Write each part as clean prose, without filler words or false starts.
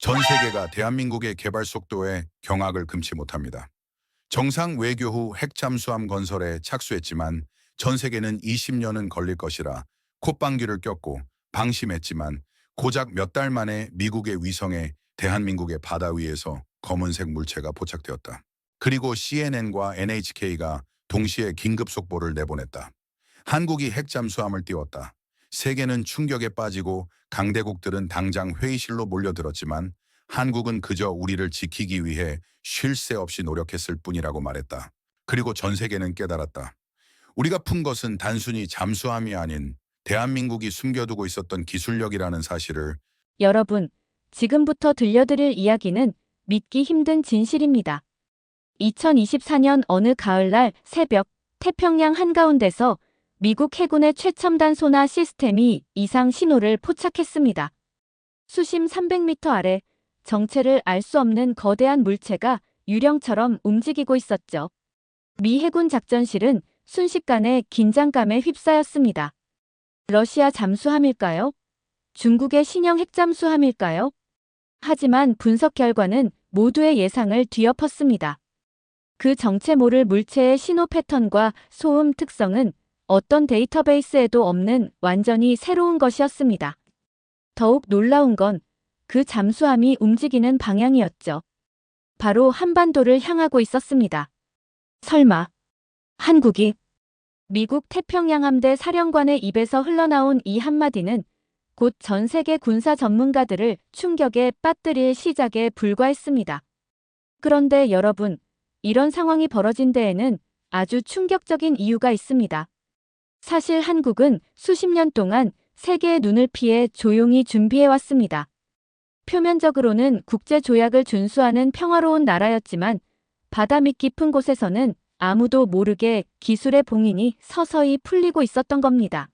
전 세계가 대한민국의 개발 속도에 경악을 금치 못합니다. 정상 외교 후 핵잠수함 건설에 착수했지만 전 세계는 20년은 걸릴 것이라 콧방귀를 꼈고 방심했지만 고작 몇 달 만에 미국의 위성에 대한민국의 바다 위에서 검은색 물체가 포착되었다. 그리고 CNN과 NHK가 동시에 긴급 속보를 내보냈다. 한국이 핵잠수함을 띄웠다. 세계는 충격에 빠지고 강대국들은 당장 회의실로 몰려들었지만 한국은 그저 우리를 지키기 위해 쉴 새 없이 노력했을 뿐이라고 말했다. 그리고 전 세계는 깨달았다. 우리가 푼 것은 단순히 잠수함이 아닌 대한민국이 숨겨두고 있었던 기술력이라는 사실을. 여러분, 지금부터 들려드릴 이야기는 믿기 힘든 진실입니다. 2024년 어느 가을날 새벽 태평양 한가운데서 미국 해군의 최첨단 소나 시스템이 이상 신호를 포착했습니다. 수심 300m 아래 정체를 알 수 없는 거대한 물체가 유령처럼 움직이고 있었죠. 미 해군 작전실은 순식간에 긴장감에 휩싸였습니다. 러시아 잠수함일까요? 중국의 신형 핵잠수함일까요? 하지만 분석 결과는 모두의 예상을 뒤엎었습니다. 그 정체 모를 물체의 신호 패턴과 소음 특성은 어떤 데이터베이스에도 없는 완전히 새로운 것이었습니다. 더욱 놀라운 건 그 잠수함이 움직이는 방향이었죠. 바로 한반도를 향하고 있었습니다. 설마 한국이? 미국 태평양함대 사령관의 입에서 흘러나온 이 한마디는 곧 전 세계 군사 전문가들을 충격에 빠뜨릴 시작에 불과했습니다. 그런데 여러분, 이런 상황이 벌어진 데에는 아주 충격적인 이유가 있습니다. 사실 한국은 수십 년 동안 세계의 눈을 피해 조용히 준비해왔습니다. 표면적으로는 국제조약을 준수하는 평화로운 나라였지만 바다 밑 깊은 곳에서는 아무도 모르게 기술의 봉인이 서서히 풀리고 있었던 겁니다.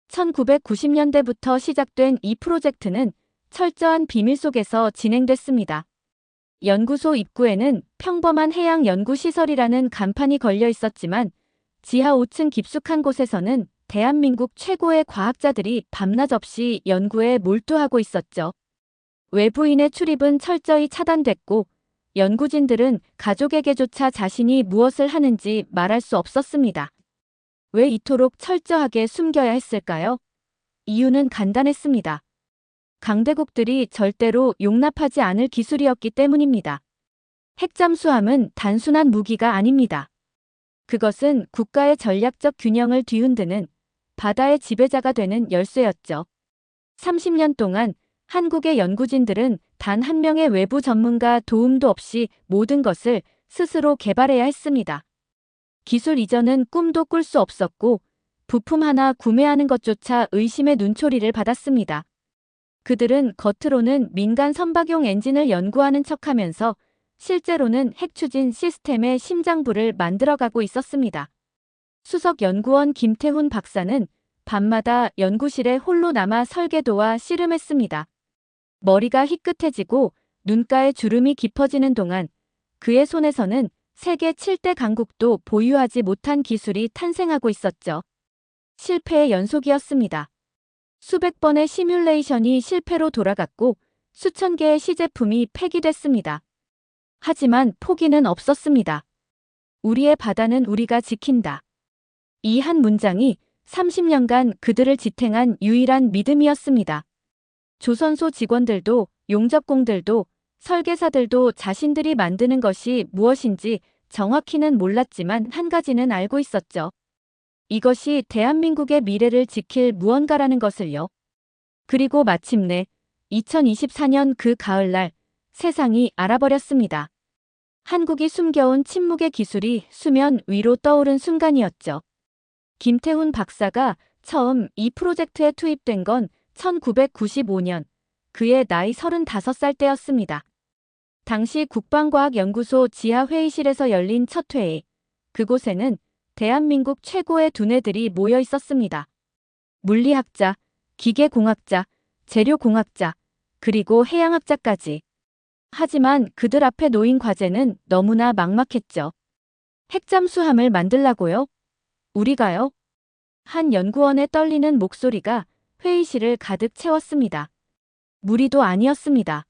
1990년대부터 시작된 이 프로젝트는 철저한 비밀 속에서 진행됐습니다. 연구소 입구에는 평범한 해양 연구시설이라는 간판이 걸려 있었지만 지하 5층 깊숙한 곳에서는 대한민국 최고의 과학자들이 밤낮 없이 연구에 몰두하고 있었죠. 외부인의 출입은 철저히 차단됐고 연구진들은 가족에게조차 자신이 무엇을 하는지 말할 수 없었습니다. 왜 이토록 철저하게 숨겨야 했을까요? 이유는 간단했습니다. 강대국들이 절대로 용납하지 않을 기술이었기 때문입니다. 핵잠수함은 단순한 무기가 아닙니다. 그것은 국가의 전략적 균형을 뒤흔드는 바다의 지배자가 되는 열쇠였죠. 30년 동안 한국의 연구진들은 단 한 명의 외부 전문가 도움도 없이 모든 것을 스스로 개발해야 했습니다. 기술 이전은 꿈도 꿀 수 없었고 부품 하나 구매하는 것조차 의심의 눈초리를 받았습니다. 그들은 겉으로는 민간 선박용 엔진을 연구하는 척하면서 실제로는 핵추진 시스템의 심장부를 만들어가고 있었습니다. 수석 연구원 김태훈 박사는 밤마다 연구실에 홀로 남아 설계도와 씨름했습니다. 머리가 희끗해지고 눈가에 주름이 깊어지는 동안 그의 손에서는 세계 7대 강국도 보유하지 못한 기술이 탄생하고 있었죠. 실패의 연속이었습니다. 수백 번의 시뮬레이션이 실패로 돌아갔고 수천 개의 시제품이 폐기됐습니다. 하지만 포기는 없었습니다. 우리의 바다는 우리가 지킨다. 이 한 문장이 30년간 그들을 지탱한 유일한 믿음이었습니다. 조선소 직원들도 용접공들도 설계사들도 자신들이 만드는 것이 무엇인지 정확히는 몰랐지만 한 가지는 알고 있었죠. 이것이 대한민국의 미래를 지킬 무언가라는 것을요. 그리고 마침내 2024년 그 가을날 세상이 알아버렸습니다. 한국이 숨겨온 침묵의 기술이 수면 위로 떠오른 순간이었죠. 김태훈 박사가 처음 이 프로젝트에 투입된 건 1995년, 그의 나이 35살 때였습니다. 당시 국방과학연구소 지하회의실에서 열린 첫 회의, 그곳에는 대한민국 최고의 두뇌들이 모여 있었습니다. 물리학자, 기계공학자, 재료공학자, 그리고 해양학자까지. 하지만 그들 앞에 놓인 과제는 너무나 막막했죠. 핵잠수함을 만들라고요? 우리가요? 한 연구원의 떨리는 목소리가 회의실을 가득 채웠습니다. 무리도 아니었습니다.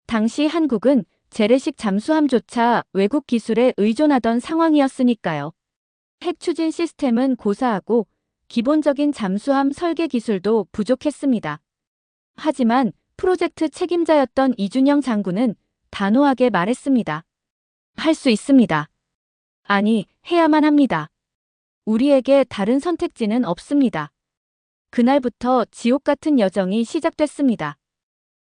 당시 한국은 재래식 잠수함조차 외국 기술에 의존하던 상황이었으니까요. 핵 추진 시스템은 고사하고 기본적인 잠수함 설계 기술도 부족했습니다. 하지만 프로젝트 책임자였던 이준영 장군은 단호하게 말했습니다. 할 수 있습니다. 아니, 해야만 합니다. 우리에게 다른 선택지는 없습니다. 그날부터 지옥 같은 여정이 시작됐습니다.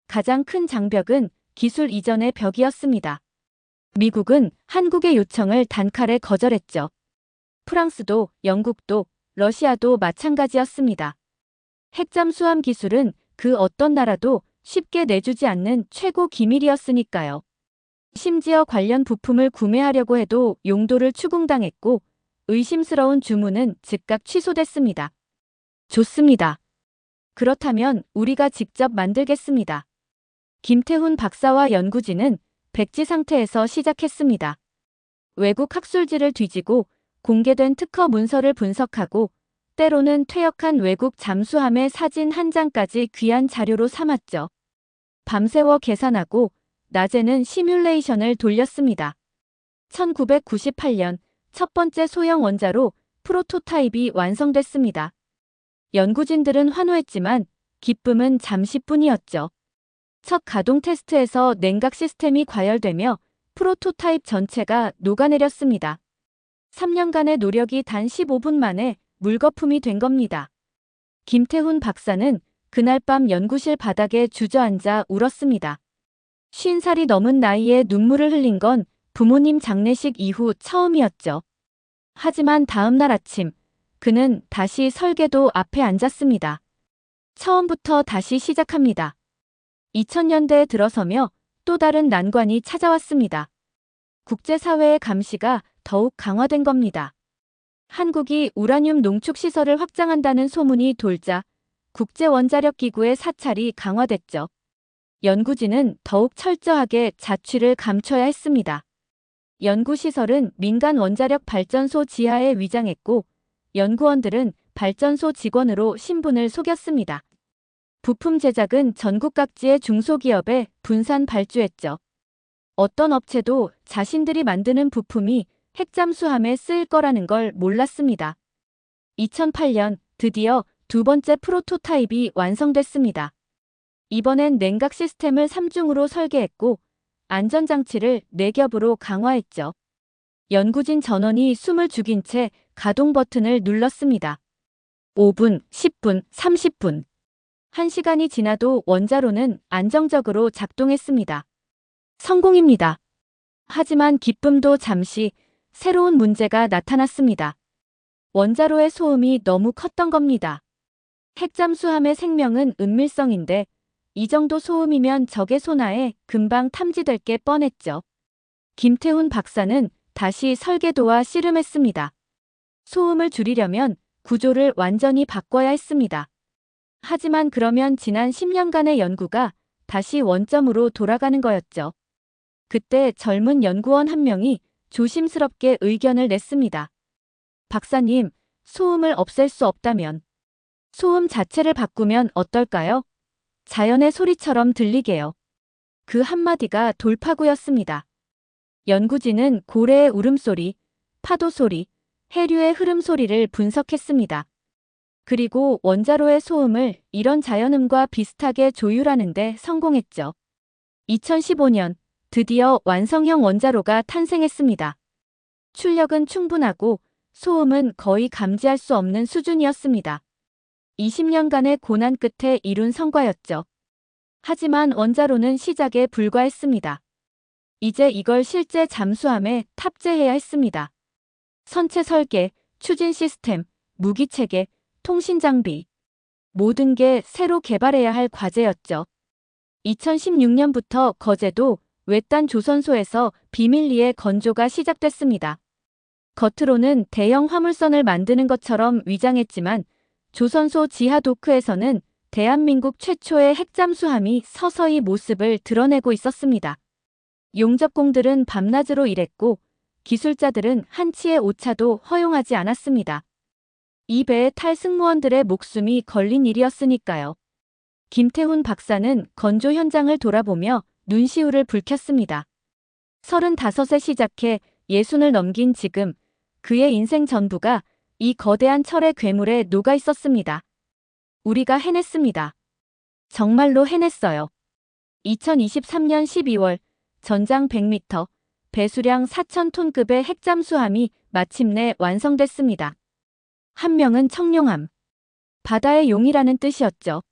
가장 큰 장벽은 기술 이전의 벽이었습니다. 미국은 한국의 요청을 단칼에 거절했죠. 프랑스도, 영국도, 러시아도 마찬가지였습니다. 핵잠수함 기술은 그 어떤 나라도 쉽게 내주지 않는 최고 기밀이었으니까요. 심지어 관련 부품을 구매하려고 해도 용도를 추궁당했고 의심스러운 주문은 즉각 취소됐습니다. 좋습니다. 그렇다면 우리가 직접 만들겠습니다. 김태훈 박사와 연구진은 백지 상태에서 시작했습니다. 외국 학술지를 뒤지고 공개된 특허 문서를 분석하고 때로는 퇴역한 외국 잠수함의 사진 한 장까지 귀한 자료로 삼았죠. 밤새워 계산하고 낮에는 시뮬레이션을 돌렸습니다. 1998년 첫 번째 소형 원자로 프로토타입이 완성됐습니다. 연구진들은 환호했지만 기쁨은 잠시뿐이었죠. 첫 가동 테스트에서 냉각 시스템이 과열되며 프로토타입 전체가 녹아내렸습니다. 3년간의 노력이 단 15분 만에 물거품이 된 겁니다. 김태훈 박사는 그날 밤 연구실 바닥에 주저앉아 울었습니다. 50살이 넘은 나이에 눈물을 흘린 건 부모님 장례식 이후 처음이었죠. 하지만 다음 날 아침 그는 다시 설계도 앞에 앉았습니다. 처음부터 다시 시작합니다. 2000년대에 들어서며 또 다른 난관이 찾아왔습니다. 국제사회의 감시가 더욱 강화된 겁니다. 한국이 우라늄 농축 시설을 확장한다는 소문이 돌자 국제원자력기구의 사찰이 강화됐죠. 연구진은 더욱 철저하게 자취를 감춰야 했습니다. 연구시설은 민간 원자력 발전소 지하에 위장했고 연구원들은 발전소 직원으로 신분을 속였습니다. 부품 제작은 전국 각지의 중소기업에 분산 발주했죠. 어떤 업체도 자신들이 만드는 부품이 핵잠수함에 쓰일 거라는 걸 몰랐습니다. 2008년 드디어 두 번째 프로토타입이 완성됐습니다. 이번엔 냉각 시스템을 3중으로 설계했고 안전장치를 4겹으로 강화했죠. 연구진 전원이 숨을 죽인 채 가동 버튼을 눌렀습니다. 5분, 10분, 30분. 1시간이 지나도 원자로는 안정적으로 작동했습니다. 성공입니다. 하지만 기쁨도 잠시 새로운 문제가 나타났습니다. 원자로의 소음이 너무 컸던 겁니다. 핵잠수함의 생명은 은밀성인데 이 정도 소음이면 적의 손아에 금방 탐지될 게 뻔했죠. 김태훈 박사는 다시 설계도와 씨름했습니다. 소음을 줄이려면 구조를 완전히 바꿔야 했습니다. 하지만 그러면 지난 10년간의 연구가 다시 원점으로 돌아가는 거였죠. 그때 젊은 연구원 한 명이 조심스럽게 의견을 냈습니다. 박사님, 소음을 없앨 수 없다면 소음 자체를 바꾸면 어떨까요? 자연의 소리처럼 들리게요. 그 한마디가 돌파구였습니다. 연구진은 고래의 울음소리, 파도 소리, 해류의 흐름 소리를 분석했습니다. 그리고 원자로의 소음을 이런 자연음과 비슷하게 조율하는 데 성공했죠. 2015년 드디어 완성형 원자로가 탄생했습니다. 출력은 충분하고 소음은 거의 감지할 수 없는 수준이었습니다. 20년간의 고난 끝에 이룬 성과였죠. 하지만 원자로는 시작에 불과했습니다. 이제 이걸 실제 잠수함에 탑재해야 했습니다. 선체 설계, 추진 시스템, 무기 체계, 통신 장비. 모든 게 새로 개발해야 할 과제였죠. 2016년부터 거제도 외딴 조선소에서 비밀리에 건조가 시작됐습니다. 겉으로는 대형 화물선을 만드는 것처럼 위장했지만 조선소 지하 도크에서는 대한민국 최초의 핵잠수함이 서서히 모습을 드러내고 있었습니다. 용접공들은 밤낮으로 일했고 기술자들은 한치의 오차도 허용하지 않았습니다. 이 배에 탈 승무원들의 목숨이 걸린 일이었으니까요. 김태훈 박사는 건조 현장을 돌아보며 눈시울을 붉혔습니다. 35세 시작해 60을 넘긴 지금 그의 인생 전부가 이 거대한 철의 괴물에 녹아 있었습니다. 우리가 해냈습니다. 정말로 해냈어요. 2023년 12월 전장 100m, 배수량 4,000톤급의 핵잠수함이 마침내 완성됐습니다. 한 명은 청룡함. 바다의 용이라는 뜻이었죠.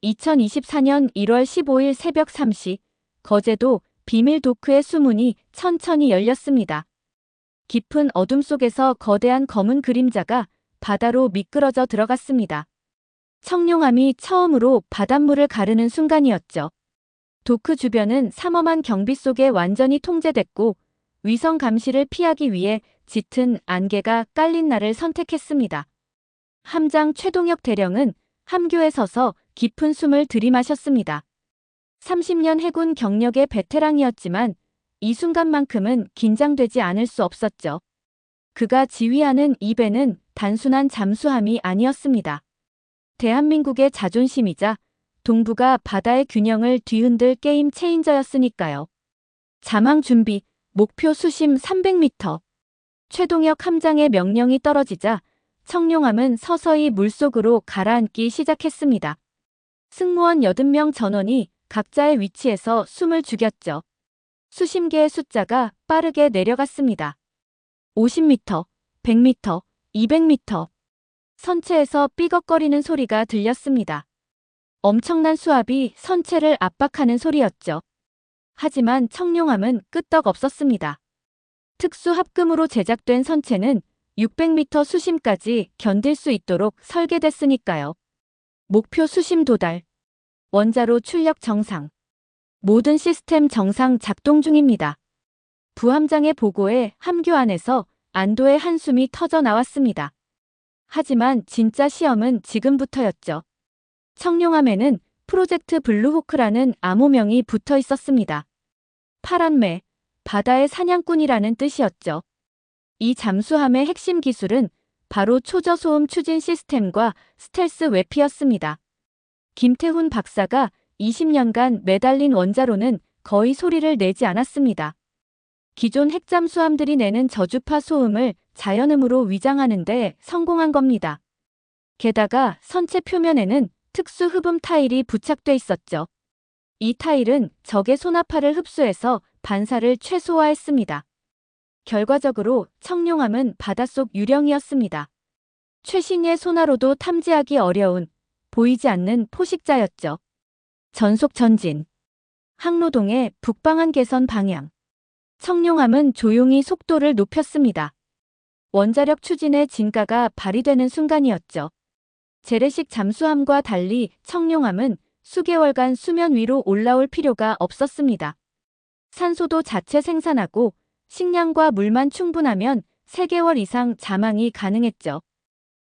2024년 1월 15일 새벽 3시, 거제도 비밀 도크의 수문이 천천히 열렸습니다. 깊은 어둠 속에서 거대한 검은 그림자가 바다로 미끄러져 들어갔습니다. 청룡함이 처음으로 바닷물을 가르는 순간이었죠. 도크 주변은 삼엄한 경비 속에 완전히 통제됐고 위성 감시를 피하기 위해 짙은 안개가 깔린 날을 선택했습니다. 함장 최동혁 대령은 함교에 서서 깊은 숨을 들이마셨습니다. 30년 해군 경력의 베테랑이었지만 이 순간만큼은 긴장되지 않을 수 없었죠. 그가 지휘하는 이 배는 단순한 잠수함이 아니었습니다. 대한민국의 자존심이자 동북아 바다의 균형을 뒤흔들 게임 체인저였으니까요. 자망 준비, 목표 수심 300m. 최동혁 함장의 명령이 떨어지자 청룡함은 서서히 물속으로 가라앉기 시작했습니다. 승무원 80명 전원이 각자의 위치에서 숨을 죽였죠. 수십 개의 숫자가 빠르게 내려갔습니다. 50m, 100m, 200m. 선체에서 삐걱거리는 소리가 들렸습니다. 엄청난 수압이 선체를 압박하는 소리였죠. 하지만 청룡함은 끄떡없었습니다. 특수 합금으로 제작된 선체는 600m 수심까지 견딜 수 있도록 설계됐으니까요. 목표 수심 도달. 원자로 출력 정상. 모든 시스템 정상 작동 중입니다. 부함장의 보고에 함교 안에서 안도의 한숨이 터져 나왔습니다. 하지만 진짜 시험은 지금부터였죠. 청룡함에는 프로젝트 블루호크라는 암호명이 붙어 있었습니다. 파란 매, 바다의 사냥꾼이라는 뜻이었죠. 이 잠수함의 핵심 기술은 바로 초저소음 추진 시스템과 스텔스 웨피였습니다. 김태훈 박사가 20년간 매달린 원자로는 거의 소리를 내지 않았습니다. 기존 핵잠수함들이 내는 저주파 소음을 자연음으로 위장하는 데 성공한 겁니다. 게다가 선체 표면에는 특수 흡음 타일이 부착돼 있었죠. 이 타일은 적의 소나파를 흡수해서 반사를 최소화했습니다. 결과적으로 청룡함은 바닷속 유령이었습니다. 최신의 소나로도 탐지하기 어려운 보이지 않는 포식자였죠. 전속 전진. 항로동의 북방한 개선 방향. 청룡함은 조용히 속도를 높였습니다. 원자력 추진의 진가가 발휘되는 순간이었죠. 재래식 잠수함과 달리 청룡함은 수개월간 수면 위로 올라올 필요가 없었습니다. 산소도 자체 생산하고 식량과 물만 충분하면 3개월 이상 잠항이 가능했죠.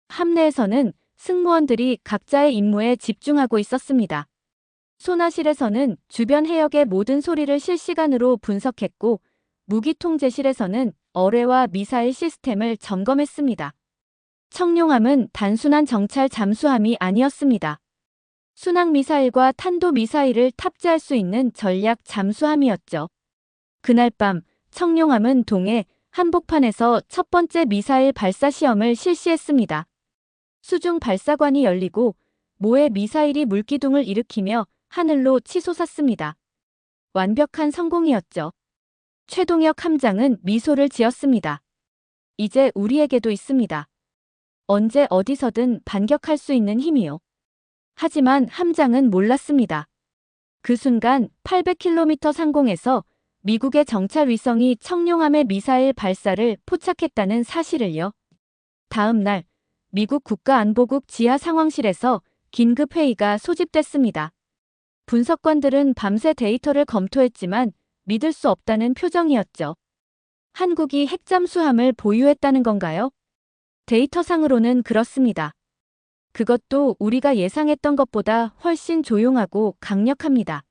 함내에서는 승무원들이 각자의 임무에 집중하고 있었습니다. 소나실에서는 주변 해역의 모든 소리를 실시간으로 분석했고 무기통제실에서는 어뢰와 미사일 시스템을 점검했습니다. 청룡함은 단순한 정찰 잠수함이 아니었습니다. 순항미사일과 탄도미사일을 탑재할 수 있는 전략 잠수함이었죠. 그날 밤 청룡함은 동해 한복판에서 첫 번째 미사일 발사 시험을 실시했습니다. 수중 발사관이 열리고 모의 미사일이 물기둥을 일으키며 하늘로 치솟았습니다. 완벽한 성공이었죠. 최동혁 함장은 미소를 지었습니다. 이제 우리에게도 있습니다. 언제 어디서든 반격할 수 있는 힘이요. 하지만 함장은 몰랐습니다. 그 순간 800km 상공에서 미국의 정찰 위성이 청룡함의 미사일 발사를 포착했다는 사실을요. 다음 날 미국 국가안보국 지하 상황실에서 긴급 회의가 소집됐습니다. 분석관들은 밤새 데이터를 검토했지만 믿을 수 없다는 표정이었죠. 한국이 핵잠수함을 보유했다는 건가요? 데이터상으로는 그렇습니다. 그것도 우리가 예상했던 것보다 훨씬 조용하고 강력합니다.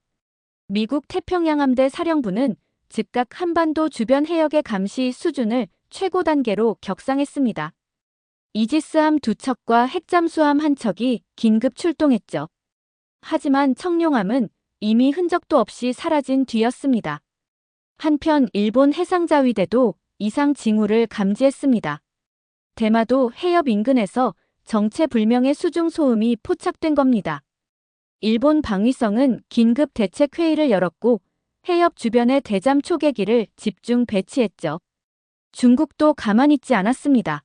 미국 태평양함대 사령부는 즉각 한반도 주변 해역의 감시 수준을 최고 단계로 격상했습니다. 이지스함 2척과 핵잠수함 1척이 긴급 출동했죠. 하지만 청룡함은 이미 흔적도 없이 사라진 뒤였습니다. 한편 일본 해상자위대도 이상 징후를 감지했습니다. 대마도 해협 인근에서 정체불명의 수중 소음이 포착된 겁니다. 일본 방위성은 긴급 대책회의를 열었고 해협 주변에 대잠 초계기를 집중 배치했죠. 중국도 가만히 있지 않았습니다.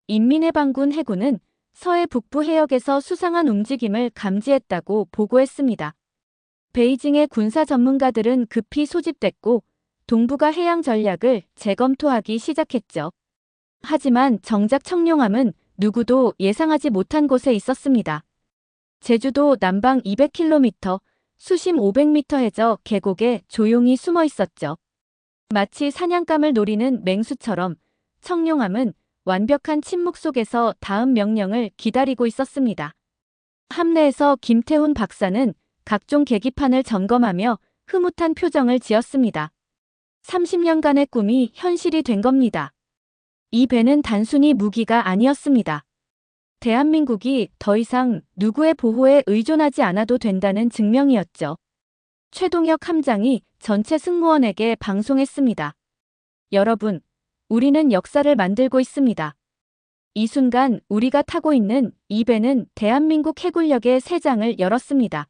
인민해방군 해군은 서해 북부 해역에서 수상한 움직임을 감지했다고 보고했습니다. 베이징의 군사 전문가들은 급히 소집됐고 동북아 해양 전략을 재검토하기 시작했죠. 하지만 정작 청룡함은 누구도 예상하지 못한 곳에 있었습니다. 제주도 남방 200km, 수심 500m 해저 계곡에 조용히 숨어 있었죠. 마치 사냥감을 노리는 맹수처럼 청룡함은 완벽한 침묵 속에서 다음 명령을 기다리고 있었습니다. 함내에서 김태훈 박사는 각종 계기판을 점검하며 흐뭇한 표정을 지었습니다. 30년간의 꿈이 현실이 된 겁니다. 이 배는 단순히 무기가 아니었습니다. 대한민국이 더 이상 누구의 보호에 의존하지 않아도 된다는 증명이었죠. 최동혁 함장이 전체 승무원에게 방송했습니다. 여러분, 우리는 역사를 만들고 있습니다. 이 순간 우리가 타고 있는 이 배는 대한민국 해군력의 새 장을 열었습니다.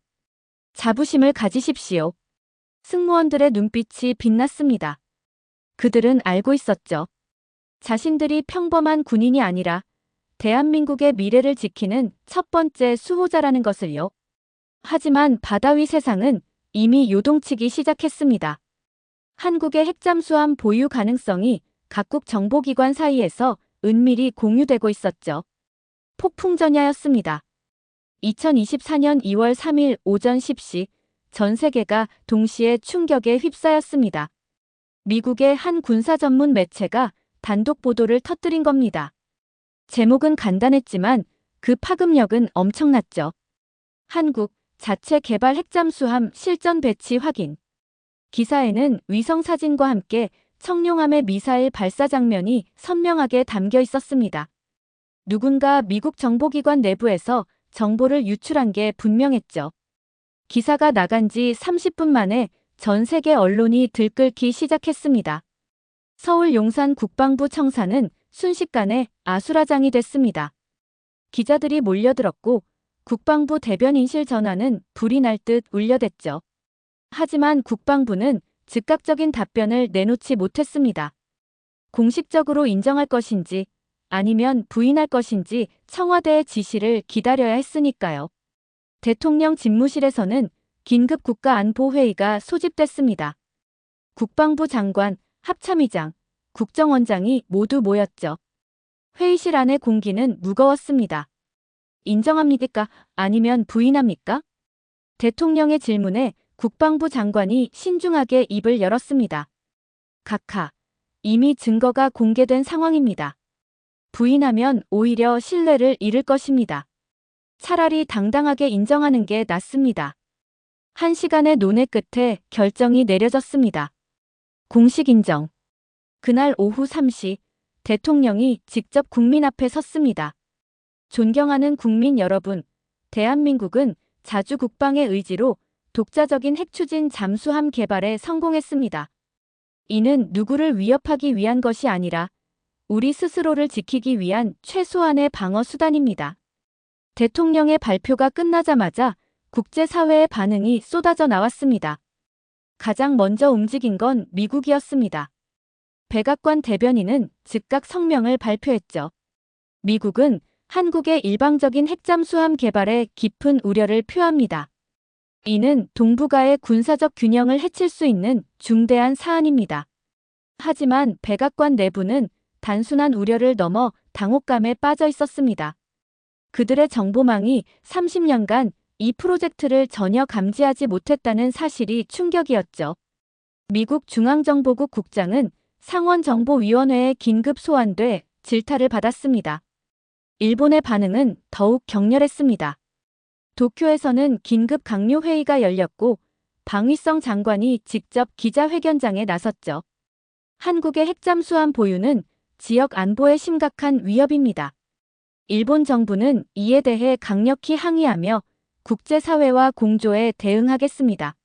자부심을 가지십시오. 승무원들의 눈빛이 빛났습니다. 그들은 알고 있었죠. 자신들이 평범한 군인이 아니라 대한민국의 미래를 지키는 첫 번째 수호자라는 것을요. 하지만 바다 위 세상은 이미 요동치기 시작했습니다. 한국의 핵잠수함 보유 가능성이 각국 정보기관 사이에서 은밀히 공유되고 있었죠. 폭풍전야였습니다. 2024년 2월 3일 오전 10시 전 세계가 동시에 충격에 휩싸였습니다. 미국의 한 군사 전문 매체가 단독 보도를 터뜨린 겁니다. 제목은 간단했지만 그 파급력은 엄청났죠. 한국 자체 개발 핵잠수함 실전 배치 확인. 기사에는 위성 사진과 함께 청룡함의 미사일 발사 장면이 선명하게 담겨 있었습니다. 누군가 미국 정보기관 내부에서 정보를 유출한 게 분명했죠. 기사가 나간 지 30분 만에 전 세계 언론이 들끓기 시작했습니다. 서울 용산 국방부 청사는 순식간에 아수라장이 됐습니다. 기자들이 몰려들었고 국방부 대변인실 전화는 불이 날 듯 울려댔죠. 하지만 국방부는 즉각적인 답변을 내놓지 못했습니다. 공식적으로 인정할 것인지 아니면 부인할 것인지 청와대의 지시를 기다려야 했으니까요. 대통령 집무실에서는 긴급 국가안보회의가 소집됐습니다. 국방부 장관, 합참의장, 국정원장이 모두 모였죠. 회의실 안의 공기는 무거웠습니다. 인정합니까? 아니면 부인합니까? 대통령의 질문에 국방부 장관이 신중하게 입을 열었습니다. 각하, 이미 증거가 공개된 상황입니다. 부인하면 오히려 신뢰를 잃을 것입니다. 차라리 당당하게 인정하는 게 낫습니다. 1시간의 논의 끝에 결정이 내려졌습니다. 공식 인정. 그날 오후 3시 대통령이 직접 국민 앞에 섰습니다. 존경하는 국민 여러분, 대한민국은 자주 국방의 의지로 독자적인 핵추진 잠수함 개발에 성공했습니다. 이는 누구를 위협하기 위한 것이 아니라 우리 스스로를 지키기 위한 최소한의 방어 수단입니다. 대통령의 발표가 끝나자마자 국제사회의 반응이 쏟아져 나왔습니다. 가장 먼저 움직인 건 미국이었습니다. 백악관 대변인은 즉각 성명을 발표했죠. 미국은 한국의 일방적인 핵잠수함 개발에 깊은 우려를 표합니다. 이는 동북아의 군사적 균형을 해칠 수 있는 중대한 사안입니다. 하지만 백악관 내부는 단순한 우려를 넘어 당혹감에 빠져 있었습니다. 그들의 정보망이 30년간 이 프로젝트를 전혀 감지하지 못했다는 사실이 충격이었죠. 미국 중앙정보국 국장은 상원정보위원회에 긴급 소환돼 질타를 받았습니다. 일본의 반응은 더욱 격렬했습니다. 도쿄에서는 긴급 강요회의가 열렸고 방위성 장관이 직접 기자회견장에 나섰죠. 한국의 핵잠수함 보유는 지역 안보에 심각한 위협입니다. 일본 정부는 이에 대해 강력히 항의하며 국제사회와 공조에 대응하겠습니다.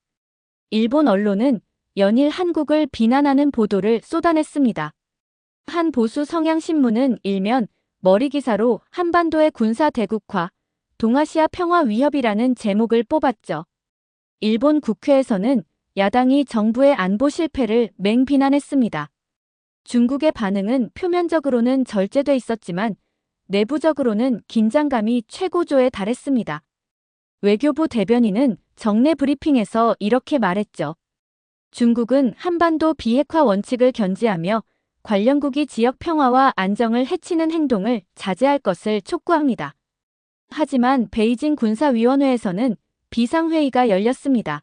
일본 언론은 연일 한국을 비난하는 보도를 쏟아냈습니다. 한 보수 성향신문은 일면 머리 기사로 한반도의 군사 대국화, 동아시아 평화 위협이라는 제목을 뽑았죠. 일본 국회에서는 야당이 정부의 안보 실패를 맹비난했습니다. 중국의 반응은 표면적으로는 절제돼 있었지만 내부적으로는 긴장감이 최고조에 달했습니다. 외교부 대변인은 정례 브리핑에서 이렇게 말했죠. 중국은 한반도 비핵화 원칙을 견지하며 관련국이 지역 평화와 안정을 해치는 행동을 자제할 것을 촉구합니다. 하지만 베이징 군사위원회에서는 비상회의가 열렸습니다.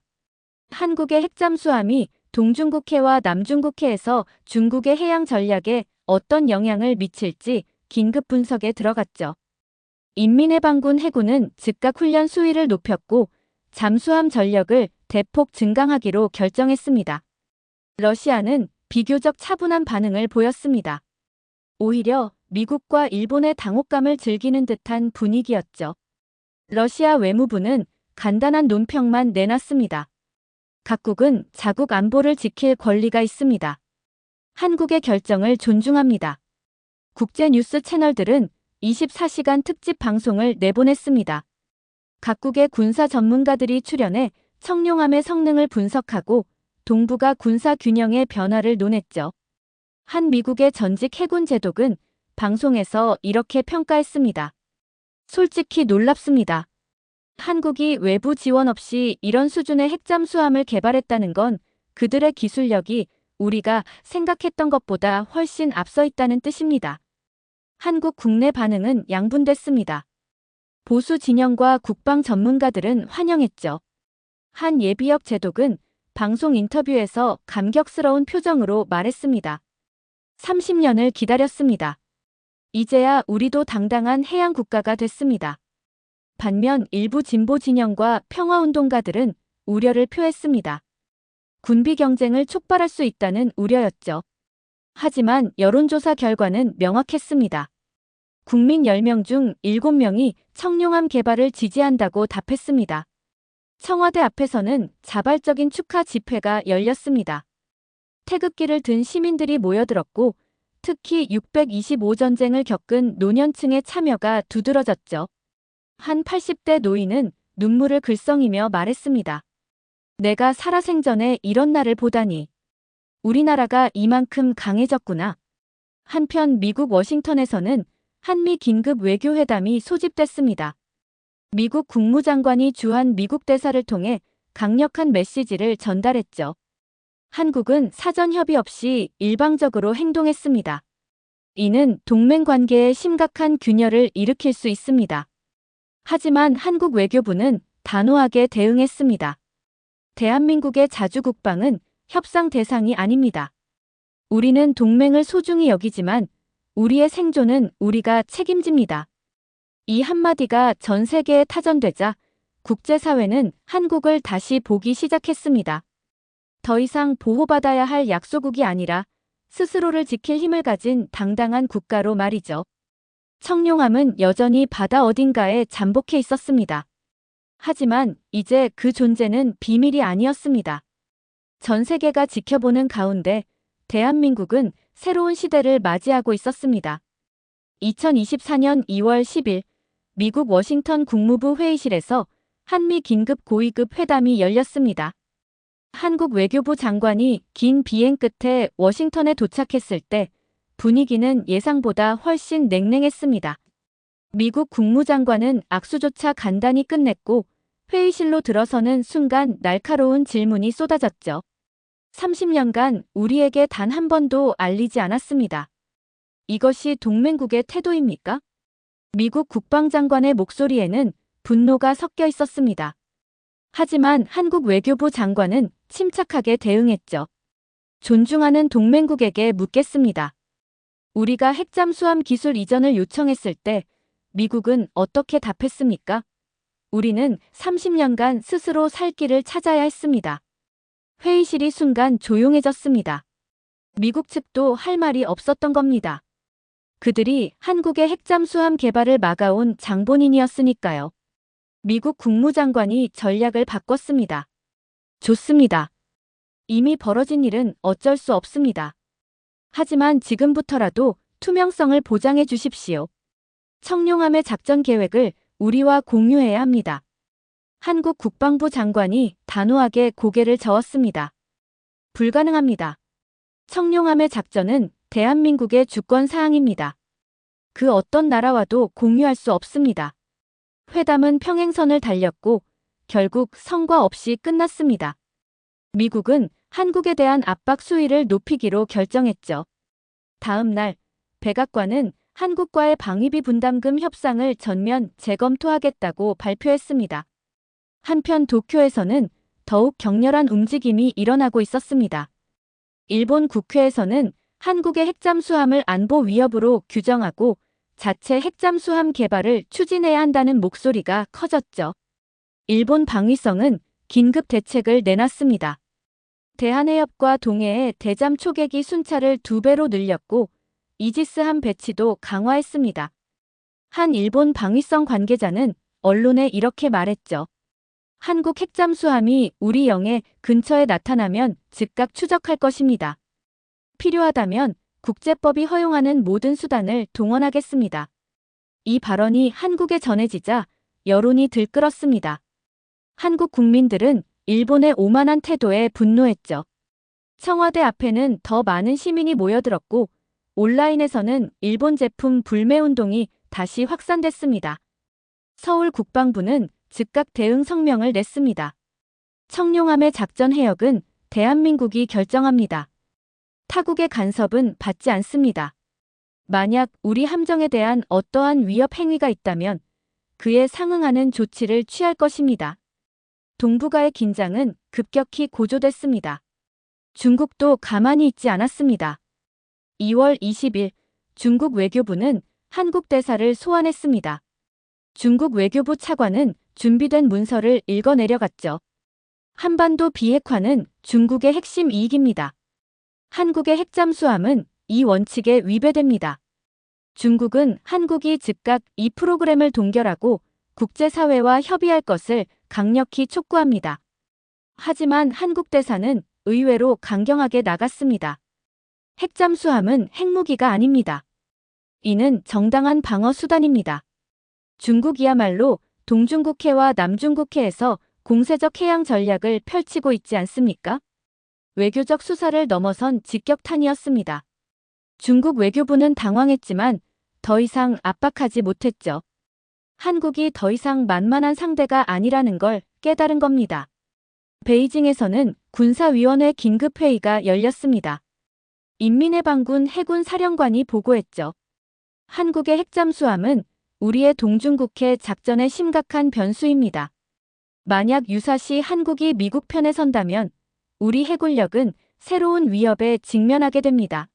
한국의 핵잠수함이 동중국해와 남중국해에서 중국의 해양 전략에 어떤 영향을 미칠지 긴급 분석에 들어갔죠. 인민해방군 해군은 즉각 훈련 수위를 높였고 잠수함 전력을 대폭 증강하기로 결정했습니다. 러시아는 비교적 차분한 반응을 보였습니다. 오히려 미국과 일본의 당혹감을 즐기는 듯한 분위기였죠. 러시아 외무부는 간단한 논평만 내놨습니다. 각국은 자국 안보를 지킬 권리가 있습니다. 한국의 결정을 존중합니다. 국제 뉴스 채널들은 24시간 특집 방송을 내보냈습니다. 각국의 군사 전문가들이 출연해 청룡함의 성능을 분석하고 동북아 군사 균형의 변화를 논했죠. 한 미국의 전직 해군 제독은 방송에서 이렇게 평가했습니다. 솔직히 놀랍습니다. 한국이 외부 지원 없이 이런 수준의 핵잠수함을 개발했다는 건 그들의 기술력이 우리가 생각했던 것보다 훨씬 앞서 있다는 뜻입니다. 한국 국내 반응은 양분됐습니다. 보수 진영과 국방 전문가들은 환영했죠. 한 예비역 제독은 방송 인터뷰에서 감격스러운 표정으로 말했습니다. 30년을 기다렸습니다. 이제야 우리도 당당한 해양 국가가 됐습니다. 반면 일부 진보 진영과 평화운동가들은 우려를 표했습니다. 군비 경쟁을 촉발할 수 있다는 우려였죠. 하지만 여론조사 결과는 명확했습니다. 국민 10명 중 7명이 청룡함 개발을 지지한다고 답했습니다. 청와대 앞에서는 자발적인 축하 집회가 열렸습니다. 태극기를 든 시민들이 모여들었고 특히 625전쟁을 겪은 노년층의 참여가 두드러졌죠. 한 80대 노인은 눈물을 글썽이며 말했습니다. 내가 살아생전에 이런 날을 보다니. 우리나라가 이만큼 강해졌구나. 한편 미국 워싱턴에서는 한미 긴급 외교회담이 소집됐습니다. 미국 국무장관이 주한 미국 대사를 통해 강력한 메시지를 전달했죠. 한국은 사전 협의 없이 일방적으로 행동했습니다. 이는 동맹 관계에 심각한 균열을 일으킬 수 있습니다. 하지만 한국 외교부는 단호하게 대응했습니다. 대한민국의 자주국방은 협상 대상이 아닙니다. 우리는 동맹을 소중히 여기지만 우리의 생존은 우리가 책임집니다. 이 한마디가 전 세계에 타전되자 국제사회는 한국을 다시 보기 시작했습니다. 더 이상 보호받아야 할 약소국이 아니라 스스로를 지킬 힘을 가진 당당한 국가로 말이죠. 청룡함은 여전히 바다 어딘가에 잠복해 있었습니다. 하지만 이제 그 존재는 비밀이 아니었습니다. 전 세계가 지켜보는 가운데 대한민국은 새로운 시대를 맞이하고 있었습니다. 2024년 2월 10일 미국 워싱턴 국무부 회의실에서 한미 긴급 고위급 회담이 열렸습니다. 한국 외교부 장관이 긴 비행 끝에 워싱턴에 도착했을 때 분위기는 예상보다 훨씬 냉랭했습니다. 미국 국무장관은 악수조차 간단히 끝냈고 회의실로 들어서는 순간 날카로운 질문이 쏟아졌죠. 30년간 우리에게 단 한 번도 알리지 않았습니다. 이것이 동맹국의 태도입니까? 미국 국방장관의 목소리에는 분노가 섞여 있었습니다. 하지만 한국 외교부 장관은 침착하게 대응했죠. 존중하는 동맹국에게 묻겠습니다. 우리가 핵잠수함 기술 이전을 요청했을 때 미국은 어떻게 답했습니까? 우리는 30년간 스스로 살 길을 찾아야 했습니다. 회의실이 순간 조용해졌습니다. 미국 측도 할 말이 없었던 겁니다. 그들이 한국의 핵잠수함 개발을 막아온 장본인이었으니까요. 미국 국무장관이 전략을 바꿨습니다. 좋습니다. 이미 벌어진 일은 어쩔 수 없습니다. 하지만 지금부터라도 투명성을 보장해 주십시오. 청룡함의 작전 계획을 우리와 공유해야 합니다. 한국 국방부 장관이 단호하게 고개를 저었습니다. 불가능합니다. 청룡함의 작전은 대한민국의 주권 사항입니다. 그 어떤 나라와도 공유할 수 없습니다. 회담은 평행선을 달렸고 결국 성과 없이 끝났습니다. 미국은 한국에 대한 압박 수위를 높이기로 결정했죠. 다음 날 백악관은 한국과의 방위비 분담금 협상을 전면 재검토하겠다고 발표했습니다. 한편 도쿄에서는 더욱 격렬한 움직임이 일어나고 있었습니다. 일본 국회에서는 한국의 핵잠수함을 안보 위협으로 규정하고 자체 핵잠수함 개발을 추진해야 한다는 목소리가 커졌죠. 일본 방위성은 긴급 대책을 내놨습니다. 대한해협과 동해의 대잠 초계기 순찰을 2배로 늘렸고 이지스함 배치도 강화했습니다. 한 일본 방위성 관계자는 언론에 이렇게 말했죠. 한국 핵잠수함이 우리 영해 근처에 나타나면 즉각 추적할 것입니다. 필요하다면 국제법이 허용하는 모든 수단을 동원하겠습니다. 이 발언이 한국에 전해지자 여론이 들끓었습니다. 한국 국민들은 일본의 오만한 태도에 분노했죠. 청와대 앞에는 더 많은 시민이 모여들었고 온라인에서는 일본 제품 불매운동이 다시 확산됐습니다. 서울 국방부는 즉각 대응 성명을 냈습니다. 청룡함의 작전 해역은 대한민국이 결정합니다. 타국의 간섭은 받지 않습니다. 만약 우리 함정에 대한 어떠한 위협 행위가 있다면 그에 상응하는 조치를 취할 것입니다. 동북아의 긴장은 급격히 고조됐습니다. 중국도 가만히 있지 않았습니다. 2월 20일 중국 외교부는 한국 대사를 소환했습니다. 중국 외교부 차관은 준비된 문서를 읽어 내려갔죠. 한반도 비핵화는 중국의 핵심 이익입니다. 한국의 핵잠수함은 이 원칙에 위배됩니다. 중국은 한국이 즉각 이 프로그램을 동결하고 국제사회와 협의할 것을 강력히 촉구합니다. 하지만 한국 대사는 의외로 강경하게 나갔습니다. 핵잠수함은 핵무기가 아닙니다. 이는 정당한 방어 수단입니다. 중국이야말로 동중국해와 남중국해에서 공세적 해양 전략을 펼치고 있지 않습니까? 외교적 수사를 넘어선 직격탄이었습니다. 중국 외교부는 당황했지만 더 이상 압박하지 못했죠. 한국이 더 이상 만만한 상대가 아니라는 걸 깨달은 겁니다. 베이징에서는 군사위원회 긴급회의가 열렸습니다. 인민해방군 해군 사령관이 보고했죠. 한국의 핵잠수함은 우리의 동중국해 작전의 심각한 변수입니다. 만약 유사시 한국이 미국 편에 선다면 우리 해군력은 새로운 위협에 직면하게 됩니다.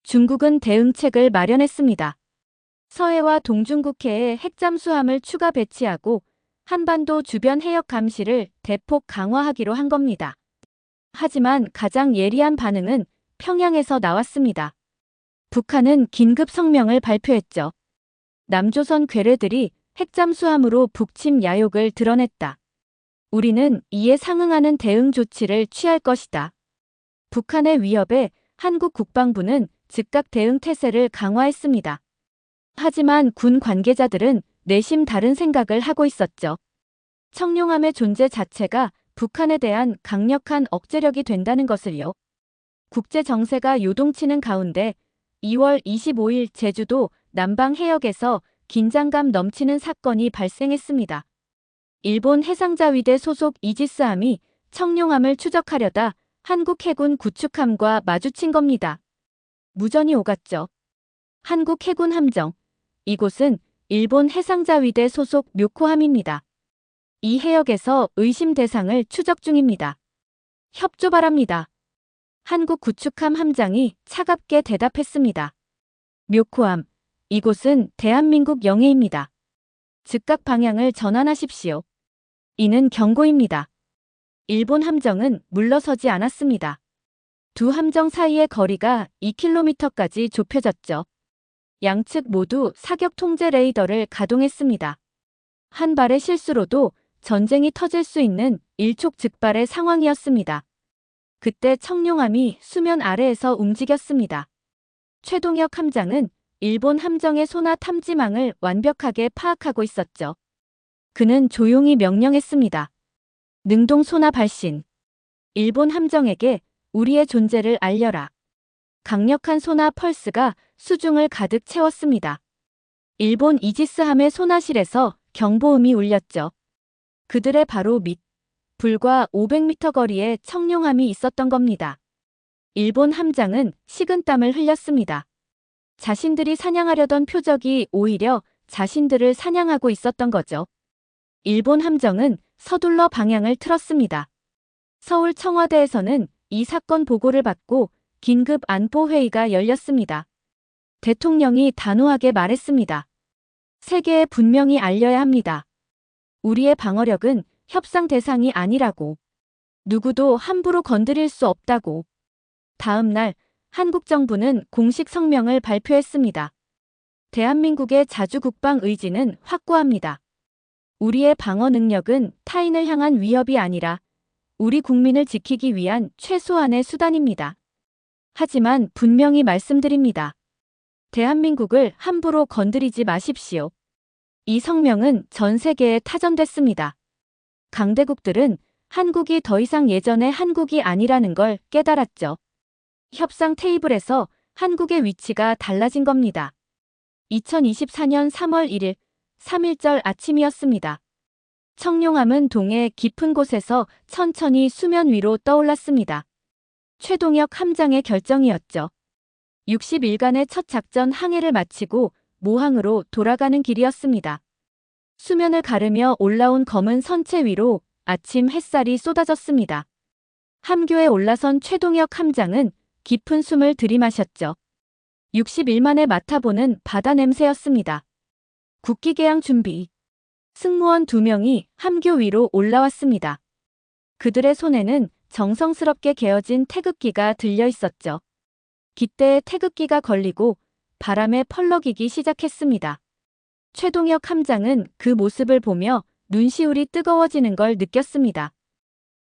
중국은 대응책을 마련했습니다. 서해와 동중국해에 핵잠수함을 추가 배치하고 한반도 주변 해역 감시를 대폭 강화하기로 한 겁니다. 하지만 가장 예리한 반응은 평양에서 나왔습니다. 북한은 긴급 성명을 발표했죠. 남조선 괴뢰들이 핵잠수함으로 북침 야욕을 드러냈다. 우리는 이에 상응하는 대응 조치를 취할 것이다. 북한의 위협에 한국 국방부는 즉각 대응 태세를 강화했습니다. 하지만 군 관계자들은 내심 다른 생각을 하고 있었죠. 청룡함의 존재 자체가 북한에 대한 강력한 억제력이 된다는 것을요. 국제 정세가 요동치는 가운데 2월 25일 제주도 남방 해역에서 긴장감 넘치는 사건이 발생했습니다. 일본 해상자위대 소속 이지스함이 청룡함을 추적하려다 한국 해군 구축함과 마주친 겁니다. 무전이 오갔죠. 한국 해군 함정. 이곳은 일본 해상자위대 소속 묘코함입니다. 이 해역에서 의심 대상을 추적 중입니다. 협조 바랍니다. 한국 구축함 함장이 차갑게 대답했습니다. 묘코함. 이곳은 대한민국 영해입니다. 즉각 방향을 전환하십시오. 이는 경고입니다. 일본 함정은 물러서지 않았습니다. 두 함정 사이의 거리가 2km까지 좁혀졌죠. 양측 모두 사격 통제 레이더를 가동했습니다. 한 발의 실수로도 전쟁이 터질 수 있는 일촉즉발의 상황이었습니다. 그때 청룡함이 수면 아래에서 움직였습니다. 최동혁 함장은 일본 함정의 소나 탐지망을 완벽하게 파악하고 있었죠. 그는 조용히 명령했습니다. 능동 소나 발신. 일본 함정에게 우리의 존재를 알려라. 강력한 소나 펄스가 수중을 가득 채웠습니다. 일본 이지스함의 소나실에서 경보음이 울렸죠. 그들의 바로 밑, 불과 500m 거리에 청룡함이 있었던 겁니다. 일본 함장은 식은땀을 흘렸습니다. 자신들이 사냥하려던 표적이 오히려 자신들을 사냥하고 있었던 거죠. 일본 함정은 서둘러 방향을 틀었습니다. 서울 청와대에서는 이 사건 보고를 받고 긴급 안보회의가 열렸습니다. 대통령이 단호하게 말했습니다. 세계에 분명히 알려야 합니다. 우리의 방어력은 협상 대상이 아니라고. 누구도 함부로 건드릴 수 없다고. 다음 날 한국 정부는 공식 성명을 발표했습니다. 대한민국의 자주국방 의지는 확고합니다. 우리의 방어 능력은 타인을 향한 위협이 아니라 우리 국민을 지키기 위한 최소한의 수단입니다. 하지만 분명히 말씀드립니다. 대한민국을 함부로 건드리지 마십시오. 이 성명은 전 세계에 타전됐습니다. 강대국들은 한국이 더 이상 예전의 한국이 아니라는 걸 깨달았죠. 협상 테이블에서 한국의 위치가 달라진 겁니다. 2024년 3월 1일 3.1절 아침이었습니다. 청룡함은 동해 깊은 곳에서 천천히 수면 위로 떠올랐습니다. 최동혁 함장의 결정이었죠. 60일간의 첫 작전 항해를 마치고 모항으로 돌아가는 길이었습니다. 수면을 가르며 올라온 검은 선체 위로 아침 햇살이 쏟아졌습니다. 함교에 올라선 최동혁 함장은 깊은 숨을 들이마셨죠. 60일 만에 맡아보는 바다 냄새였습니다. 국기개양 준비. 승무원 2명이 함교 위로 올라왔습니다. 그들의 손에는 정성스럽게 개어진 태극기가 들려 있었죠. 깃대에 태극기가 걸리고 바람에 펄럭이기 시작했습니다. 최동혁 함장은 그 모습을 보며 눈시울이 뜨거워지는 걸 느꼈습니다.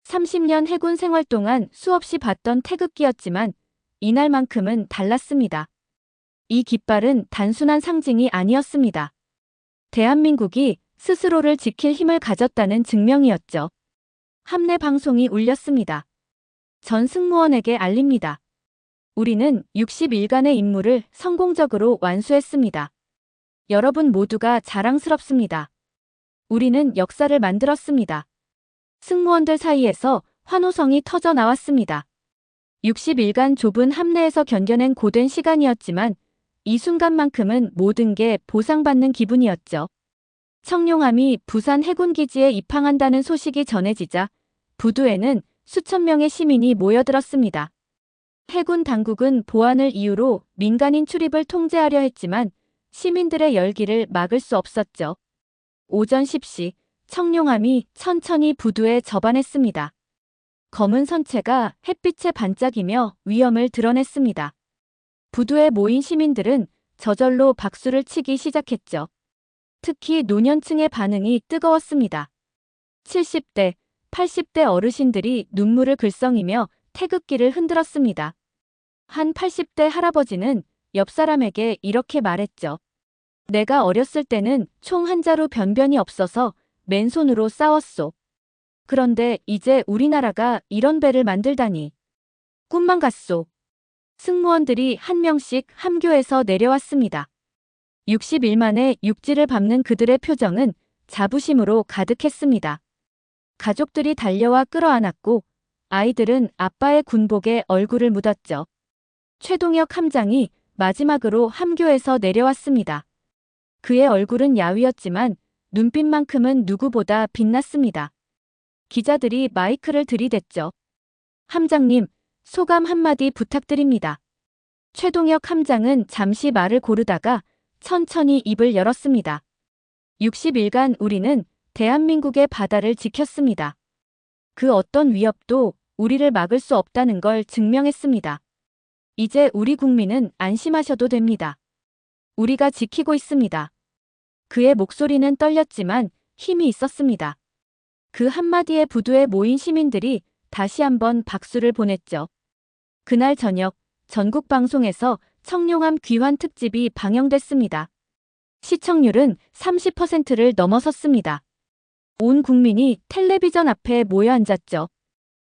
30년 해군 생활 동안 수없이 봤던 태극기였지만 이날만큼은 달랐습니다. 이 깃발은 단순한 상징이 아니었습니다. 대한민국이 스스로를 지킬 힘을 가졌다는 증명이었죠. 함내 방송이 울렸습니다. 전 승무원에게 알립니다. 우리는 60일간의 임무를 성공적으로 완수했습니다. 여러분 모두가 자랑스럽습니다. 우리는 역사를 만들었습니다. 승무원들 사이에서 환호성이 터져 나왔습니다. 60일간 좁은 함내에서 견뎌낸 고된 시간이었지만 이 순간만큼은 모든 게 보상받는 기분이었죠. 청룡함이 부산 해군기지에 입항한다는 소식이 전해지자 부두에는 수천 명의 시민이 모여들었습니다. 해군 당국은 보안을 이유로 민간인 출입을 통제하려 했지만 시민들의 열기를 막을 수 없었죠. 오전 10시 청룡함이 천천히 부두에 접안했습니다. 검은 선체가 햇빛에 반짝이며 위엄을 드러냈습니다. 부두에 모인 시민들은 저절로 박수를 치기 시작했죠. 특히 노년층의 반응이 뜨거웠습니다. 70대, 80대 어르신들이 눈물을 글썽이며 태극기를 흔들었습니다. 한 80대 할아버지는 옆 사람에게 이렇게 말했죠. 내가 어렸을 때는 총 한 자루 변변이 없어서 맨손으로 싸웠소. 그런데 이제 우리나라가 이런 배를 만들다니. 꿈만 같소. 승무원들이 한 명씩 함교에서 내려왔습니다. 60일 만에 육지를 밟는 그들의 표정은 자부심으로 가득했습니다. 가족들이 달려와 끌어안았고 아이들은 아빠의 군복에 얼굴을 묻었죠. 최동혁 함장이 마지막으로 함교에서 내려왔습니다. 그의 얼굴은 야위었지만 눈빛만큼은 누구보다 빛났습니다. 기자들이 마이크를 들이댔죠. 함장님, 소감 한마디 부탁드립니다. 최동혁 함장은 잠시 말을 고르다가 천천히 입을 열었습니다. 60일간 우리는 대한민국의 바다를 지켰습니다. 그 어떤 위협도 우리를 막을 수 없다는 걸 증명했습니다. 이제 우리 국민은 안심하셔도 됩니다. 우리가 지키고 있습니다. 그의 목소리는 떨렸지만 힘이 있었습니다. 그 한마디의 부두에 모인 시민들이 다시 한번 박수를 보냈죠. 그날 저녁 전국 방송에서 청룡암 귀환 특집이 방영됐습니다. 시청률은 30%를 넘어섰습니다. 온 국민이 텔레비전 앞에 모여 앉았죠.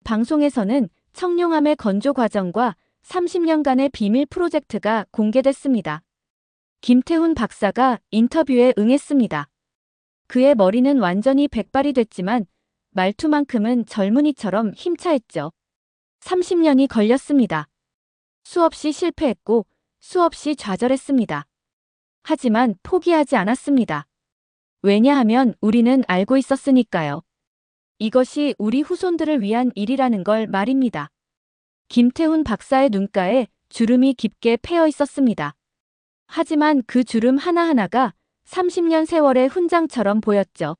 방송에서는 청룡암의 건조 과정과 30년간의 비밀 프로젝트가 공개됐습니다. 김태훈 박사가 인터뷰에 응했습니다. 그의 머리는 완전히 백발이 됐지만 말투만큼은 젊은이처럼 힘차했죠. 30년이 걸렸습니다. 수없이 실패했고 수없이 좌절했습니다. 하지만 포기하지 않았습니다. 왜냐하면 우리는 알고 있었으니까요. 이것이 우리 후손들을 위한 일이라는 걸 말입니다. 김태훈 박사의 눈가에 주름이 깊게 패여 있었습니다. 하지만 그 주름 하나하나가 30년 세월의 훈장처럼 보였죠.